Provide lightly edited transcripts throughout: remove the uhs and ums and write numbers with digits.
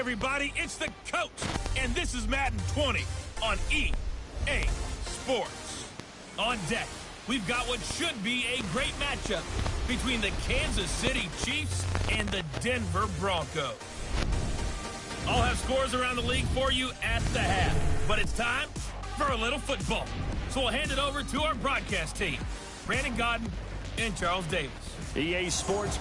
everybody, it's the coach, and this is Madden 20 on EA Sports. On deck, we've got what should be a great matchup between the Kansas City Chiefs and the Denver Broncos. I'll have scores around the league for you at the half, but it's time for a little football. So we'll hand it over to our broadcast team, Brandon Godden and Charles Davis. EA Sports.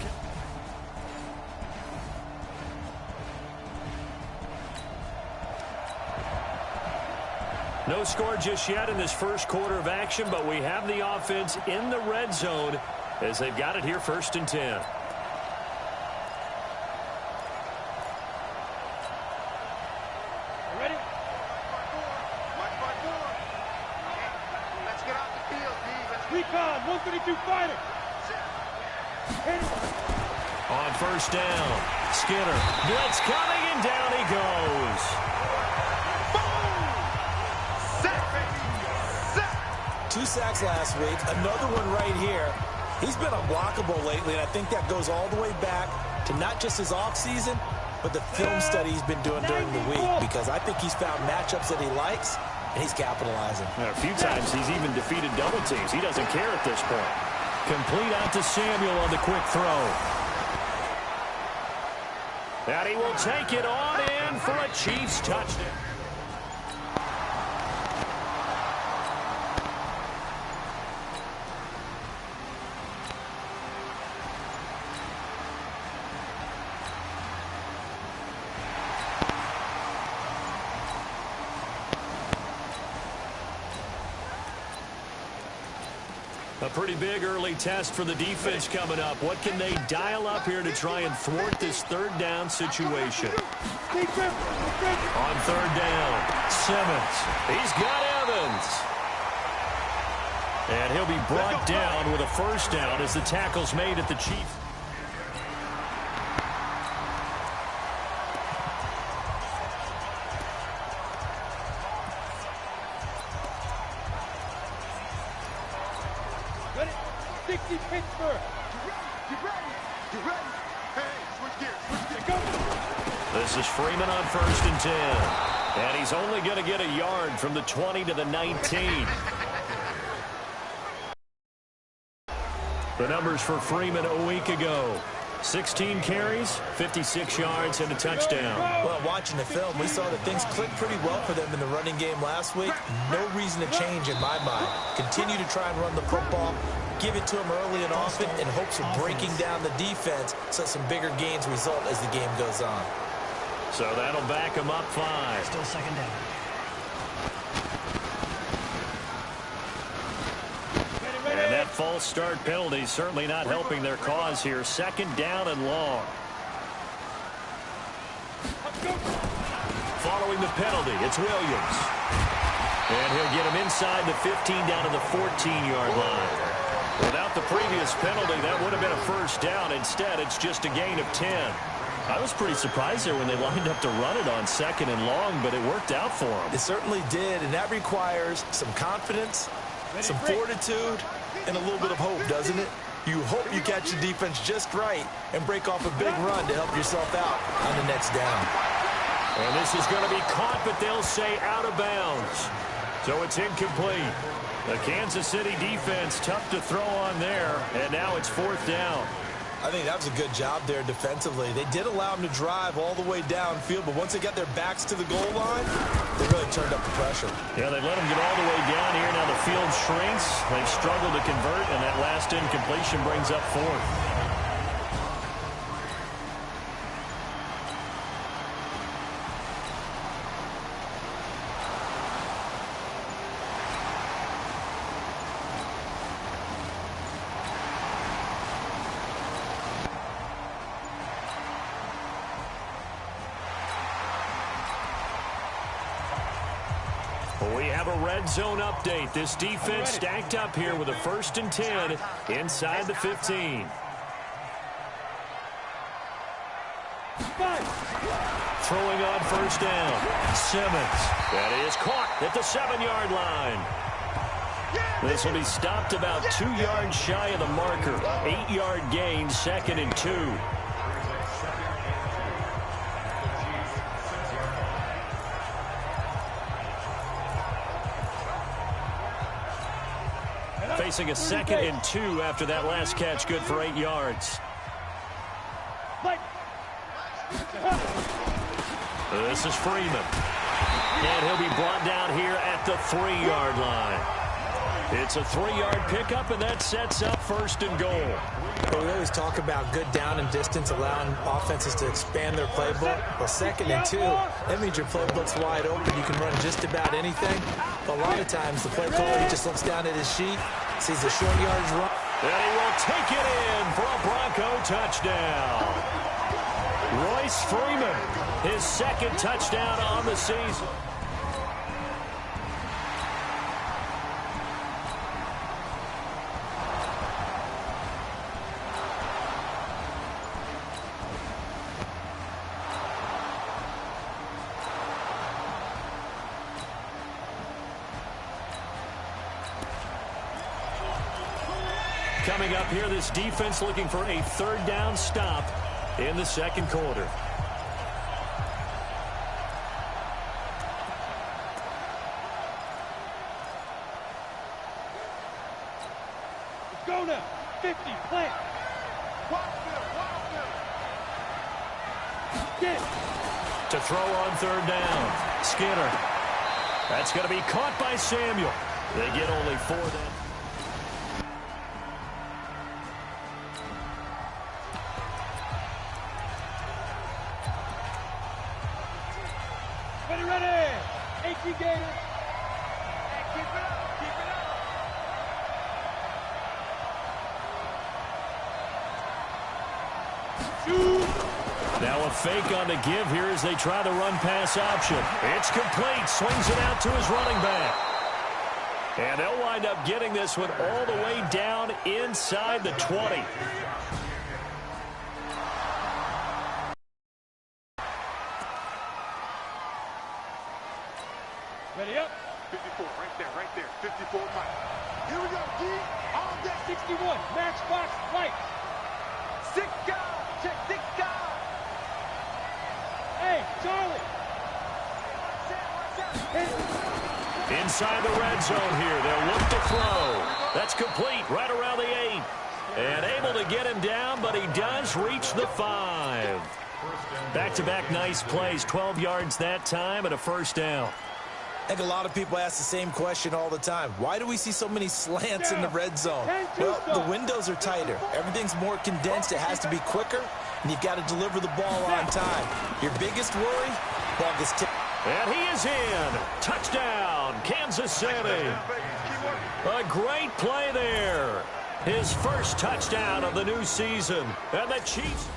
No score just yet in this first quarter of action, but we have the offense in the red zone as they've got it here 1st and 10. Ready? Let's get off the field, D. Recon, 132 fighter. On 1st down, Skinner. Blitz coming, and down he goes. 2 sacks last week, another one right here. He's been unblockable lately, and I think that goes all the way back to not just his offseason, but the film study he's been doing during the week, because I think he's found matchups that he likes, and he's capitalizing. A few times he's even defeated double teams. He doesn't care at this point. Complete out to Samuel on the quick throw. And he will take it on in for a Chiefs touchdown. A pretty big early test for the defense coming up. What can they dial up here to try and thwart this 3rd down situation? On 3rd down, Simmons. He's got Evans. And he'll be brought down with a 1st down as the tackle's made at the Chiefs. This is Freeman on 1st and 10. And he's only going to get a yard from the 20 to the 19. The numbers for Freeman a week ago. 16 carries, 56 yards, and a touchdown. Well, watching the film, we saw that things clicked pretty well for them in the running game last week. No reason to change in my mind. Continue to try and run the football, give it to them early and often in hopes of breaking down the defense so some bigger gains result as the game goes on. So that'll back them up 5. Still 2nd down. And that false start penalty certainly not helping their cause here. 2nd down and long. Following the penalty, it's Williams. And he'll get him inside the 15 down to the 14-yard line. Without the previous penalty, that would have been a 1st down. Instead, it's just a gain of 10. I was pretty surprised there when they lined up to run it on 2nd and long, but it worked out for them. It certainly did, and that requires some confidence, some fortitude, and a little bit of hope, doesn't it? You hope you catch the defense just right and break off a big run to help yourself out on the next down. And this is going to be caught, but they'll say out of bounds. So it's incomplete. The Kansas City defense tough to throw on there, and now it's 4th down. I think that was a good job there defensively. They did allow them to drive all the way downfield, but once they got their backs to the goal line, they really turned up the pressure. Yeah, they let them get all the way down here. Now the field shrinks. They've struggled to convert, and that last incompletion brings up 4th. We have a red zone update. This defense stacked up here with a 1st and 10 inside the 15. Throwing on 1st down. Simmons. That is caught at the 7-yard line. This will be stopped about 2 yards shy of the marker. 8-yard gain, 2nd and 2. facing a 2nd and 2 after that last catch, good for 8 yards. This is Freeman. And he'll be brought down here at the 3-yard line. It's a 3-yard pickup, and that sets up 1st and goal. Well, we always talk about good down and distance, allowing offenses to expand their playbook. Well, 2nd and 2, that means your playbook's wide open. You can run just about anything. But a lot of times, the play caller, he just looks down at his sheet, sees the short yardage run. And he will take it in for a Bronco touchdown. Royce Freeman, his 2nd touchdown on the season. Coming up here, this defense looking for a 3rd down stop in the 2nd quarter. Let's go now. 50, plant. Get it. To throw on 3rd down. Skinner. That's going to be caught by Samuel. They get only 4 then. Ready. 18 Gators. Keep it up. Keep it up. Shoot. Now a fake on the give here as they try the run pass option. It's complete. Swings it out to his running back. And they'll wind up getting this one all the way down inside the 20. Ready up. 54, right there. 54, Mike. Here we go, G. All day. 61, matchbox lights. 6 guys. Check 6 guys. Hey, Charlie. Inside the red zone here. They'll look to throw. That's complete right around the 8. And able to get him down, but he does reach the 5. Back-to-back nice plays. 12 yards that time and a 1st down. I think a lot of people ask the same question all the time. Why do we see so many slants in the red zone? Well, the windows are tighter. Everything's more condensed. It has to be quicker, and you've got to deliver the ball on time. Your biggest worry? Ball gets tipped. And he is in. Touchdown, Kansas City. A great play there. His 1st touchdown of the new season. And the Chiefs...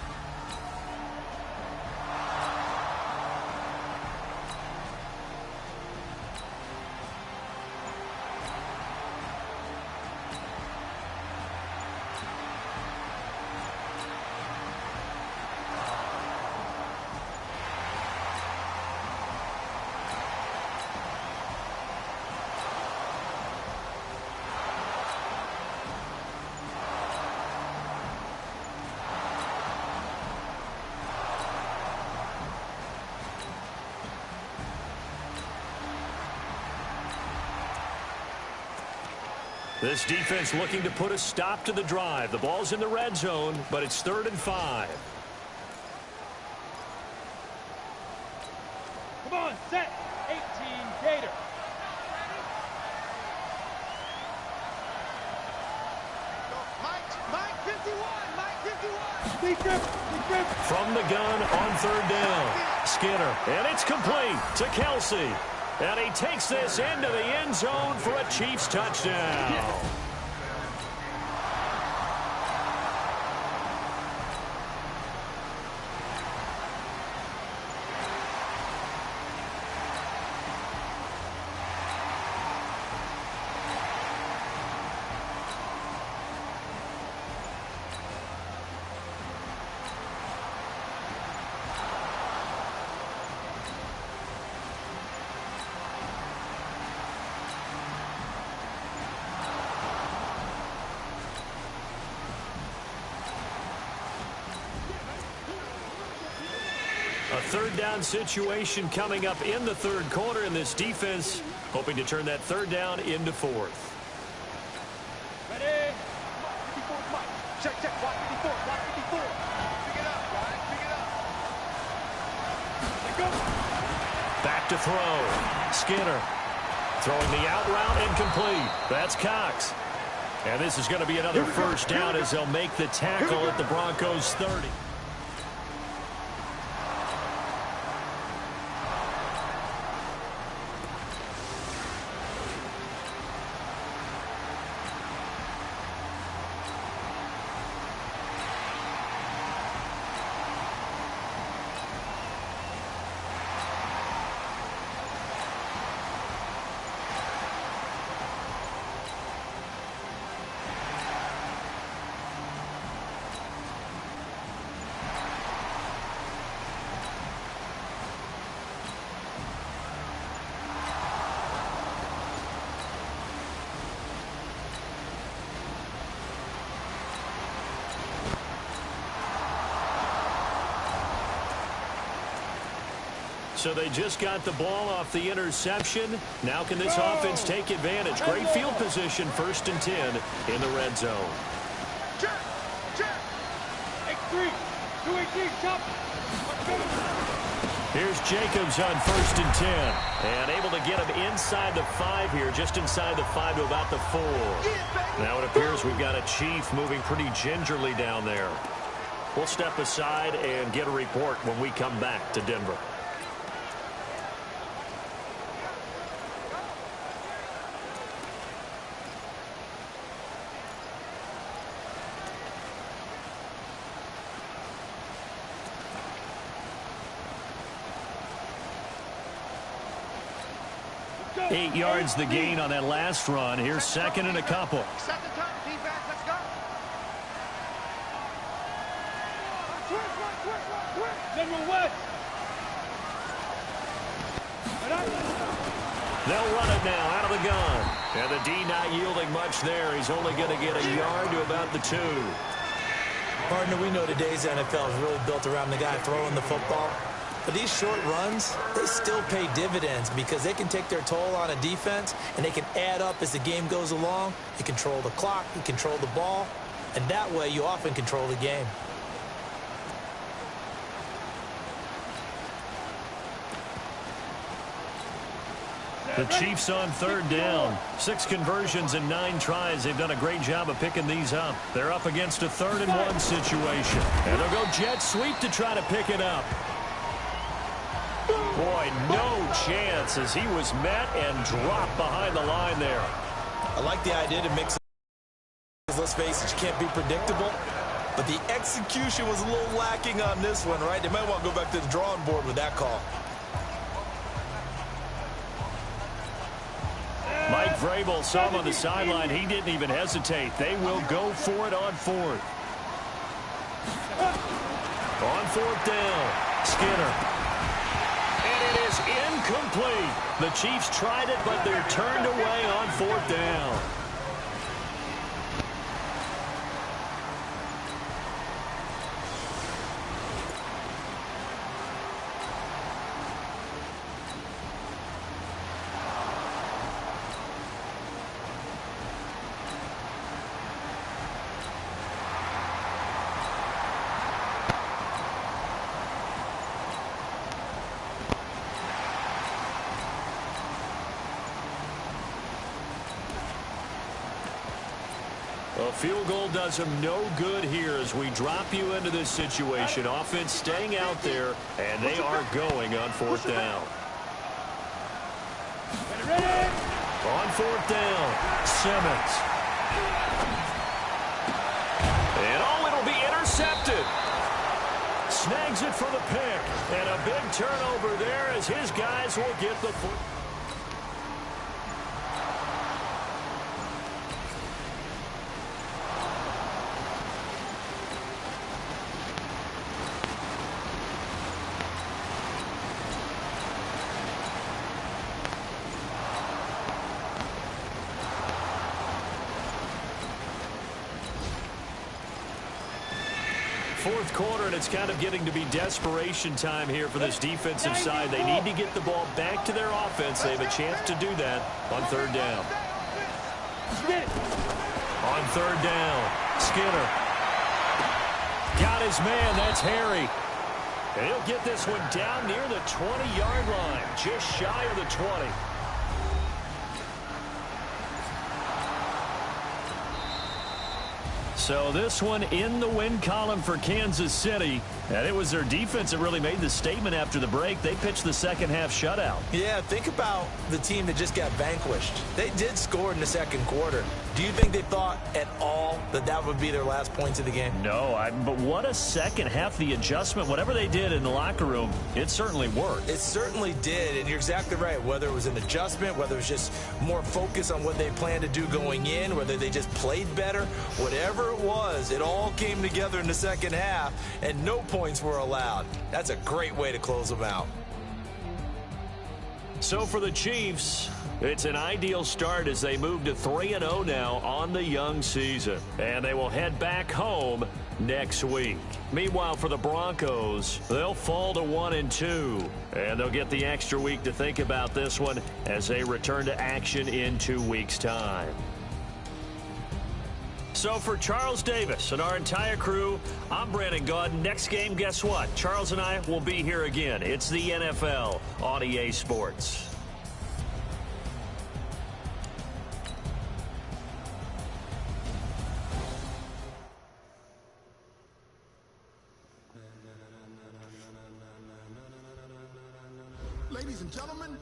This defense looking to put a stop to the drive. The ball's in the red zone, but it's 3rd and 5. Come on, set. 18 Gator. Mike 51. Mike 51. From the gun on 3rd down. Skinner. And it's complete to Kelsey. And he takes this into the end zone for a Chiefs touchdown. A 3rd down situation coming up in the 3rd quarter, and this defense hoping to turn that 3rd down into 4th. Check, check. Block 54. Block 54. Pick it up, guys. Pick it up. Let go. Back to throw. Skinner throwing the out route incomplete. That's Cox. And this is going to be another first down as they'll make the tackle at the Broncos 30. So they just got the ball off the interception. Now can this offense take advantage? Great field position, 1st and 10 in the red zone. Check, check. X3. 2-8-3. Chop. Here's Jacobs on 1st and 10. And able to get him inside the 5 here, just inside the 5 to about the 4. Now it appears we've got a Chief moving pretty gingerly down there. We'll step aside and get a report when we come back to Denver. Eight yards the gain on that last run. Here's 2nd and a couple. Set the time, defense. Let's go. Twist. General West. They'll run it now out of the gun. And the D not yielding much there. He's only going to get a yard to about the 2. Partner, we know today's NFL is really built around the guy throwing the football. But these short runs, they still pay dividends because they can take their toll on a defense and they can add up as the game goes along. You control the clock, you control the ball, and that way you often control the game. The Chiefs on 3rd down. 6 conversions and 9 tries. They've done a great job of picking these up. They're up against a 3rd and 1 situation. And they'll go jet sweep to try to pick it up. Boy, no chance as he was met and dropped behind the line there. I like the idea to mix it. Let's face it, you can't be predictable. But the execution was a little lacking on this one, right? They might want to go back to the drawing board with that call. Mike Vrabel saw him on the sideline. He didn't even hesitate. They will go for it on 4th. On 4th down, Skinner. And it is incomplete. The Chiefs tried it, but they're turned away on 4th down. A field goal does them no good here as we drop you into this situation. Offense staying out there, and they are going on 4th down. On 4th down, Simmons. And it'll be intercepted. Snags it for the pick. And a big turnover there as his guys will get the football. Fourth quarter, and it's kind of getting to be desperation time here for this defensive side. They need to get the ball back to their offense. They have a chance to do that on 3rd down. On 3rd down, Skinner. his man. That's Harry. And he'll get this one down near the 20-yard line, just shy of the 20. So this one in the win column for Kansas City. And it was their defense that really made the statement after the break. They pitched the second half shutout. Yeah, think about the team that just got vanquished. They did score in the second quarter. Do you think they thought at all that that would be their last points of the game? No, but what a second half. The adjustment, whatever they did in the locker room, it certainly worked. It certainly did, and you're exactly right. Whether it was an adjustment, whether it was just more focus on what they planned to do going in, whether they just played better, whatever it was, it all came together in the second half, and no points were allowed. That's a great way to close them out. So for the Chiefs, it's an ideal start as they move to 3-0 now on the young season. And they will head back home next week. Meanwhile, for the Broncos, they'll fall to 1-2. And they'll get the extra week to think about this one as they return to action in 2 weeks' time. So for Charles Davis and our entire crew, I'm Brandon Gaudin. Next game, guess what? Charles and I will be here again. It's the NFL on EA Sports. Ladies and gentlemen,